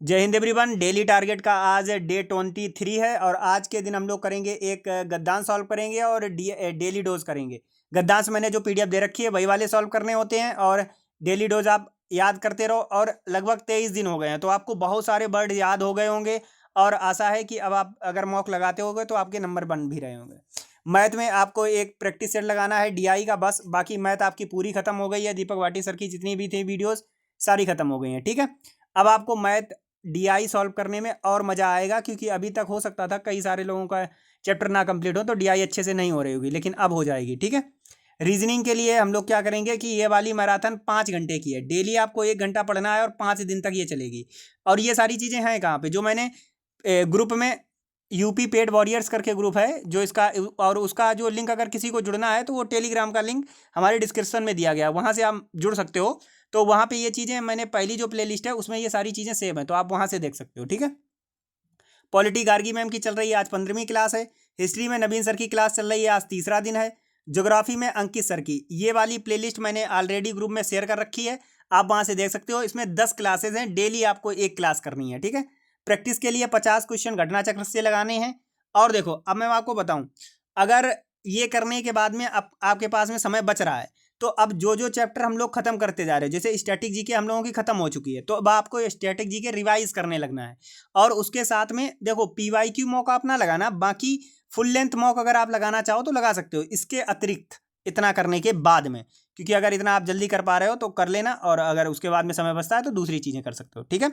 जय Hind everyone. Daily target का आज डे 23 है और आज के दिन हम लोग करेंगे एक गद्दांश सॉल्व करेंगे और डेली डोज करेंगे। गद्दांश मैंने जो पीडीएफ दे रखी है वही वाले सॉल्व करने होते हैं और डेली डोज आप याद करते रहो। और लगभग 23 दिन हो गए हैं तो आपको बहुत सारे वर्ड याद हो गए होंगे और आशा है कि अब आप अगर मॉक लगाते होगे तो आपके नंबर बन भी रहे होंगे। मैथ में आपको एक प्रैक्टिस सेट लगाना है डीआई का बस, बाकी मैथ आपकी पूरी खत्म हो गई है। दीपक वाटी सर की जितनी भी थी वीडियोस सारी खत्म हो गई हैं, ठीक है। अब आपको मैथ डीआई सॉल्व करने में और मज़ा आएगा क्योंकि अभी तक हो सकता था कई सारे लोगों का चैप्टर ना कंप्लीट हो तो डीआई अच्छे से नहीं हो रही होगी, लेकिन अब हो जाएगी, ठीक है। रीजनिंग के लिए हम लोग क्या करेंगे कि ये वाली मैराथन 5 घंटे की है। डेली आपको 1 घंटा पढ़ना है और 5 दिन तक ये चलेगी। और ये सारी चीज़ें हैं कहाँ पे, जो मैंने ग्रुप में यूपी पेड वॉरियर्स करके ग्रुप है जो इसका, और उसका जो लिंक अगर किसी को जुड़ना है तो वो टेलीग्राम का लिंक हमारे डिस्क्रिप्शन में दिया गया है, वहाँ से आप जुड़ सकते हो। तो वहाँ पे ये चीज़ें मैंने पहली जो प्लेलिस्ट है उसमें ये सारी चीज़ें सेव हैं, तो आप वहाँ से देख सकते हो, ठीक है। पॉलिटी गार्गी मैम की चल रही है, आज 15वीं क्लास है। हिस्ट्री में नवीन सर की क्लास चल रही है, आज तीसरा दिन है। ज्योग्राफी में अंकित सर की ये वाली प्लेलिस्ट मैंने ऑलरेडी ग्रुप में शेयर कर रखी है, आप वहाँ से देख सकते हो। इसमें 10 क्लासेज हैं, डेली आपको एक क्लास करनी है, ठीक है। प्रैक्टिस के लिए 50 क्वेश्चन घटना चक्र से लगाने हैं। और देखो अब मैं आपको बताऊं, अगर ये करने के बाद में अब आपके पास में समय बच रहा है तो अब जो जो चैप्टर हम लोग खत्म करते जा रहे हैं, जैसे स्टैटिक जीके हम लोगों की खत्म हो चुकी है, तो अब आपको स्टैटिक जीके रिवाइज करने लगना है। और उसके साथ में देखो पीवाईक्यू मॉक आप ना लगाना, बाकी फुल लेंथ मॉक अगर आप लगाना चाहो तो लगा सकते हो इसके अतिरिक्त, इतना करने के बाद में। क्योंकि अगर इतना आप जल्दी कर पा रहे हो तो कर लेना, और अगर उसके बाद में समय बचता है तो दूसरी चीज़ें कर सकते हो, ठीक है।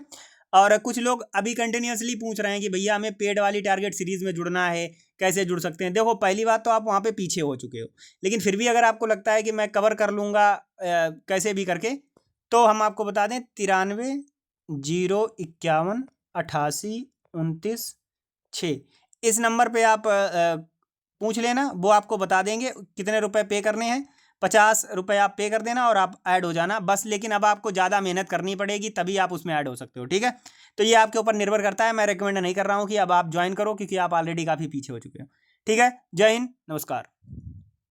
और कुछ लोग अभी कंटिन्यूसली पूछ रहे हैं कि भैया हमें पेड वाली टारगेट सीरीज में जुड़ना है, कैसे जुड़ सकते हैं। देखो पहली बात तो आप वहाँ पे पीछे हो चुके हो, लेकिन फिर भी अगर आपको लगता है कि मैं कवर कर लूँगा कैसे भी करके, तो हम आपको बता दें 93 051 88 29 6 इस नंबर पे आप पूछ लेना, वो आपको बता देंगे कितने रुपए पे करने हैं। 50 रुपये आप पे कर देना और आप ऐड हो जाना बस। लेकिन अब आपको ज़्यादा मेहनत करनी पड़ेगी तभी आप उसमें ऐड हो सकते हो, ठीक है। तो ये आपके ऊपर निर्भर करता है, मैं रिकमेंड नहीं कर रहा हूँ कि अब आप ज्वाइन करो क्योंकि आप ऑलरेडी काफ़ी पीछे हो चुके हो, ठीक है। जय हिंद, नमस्कार।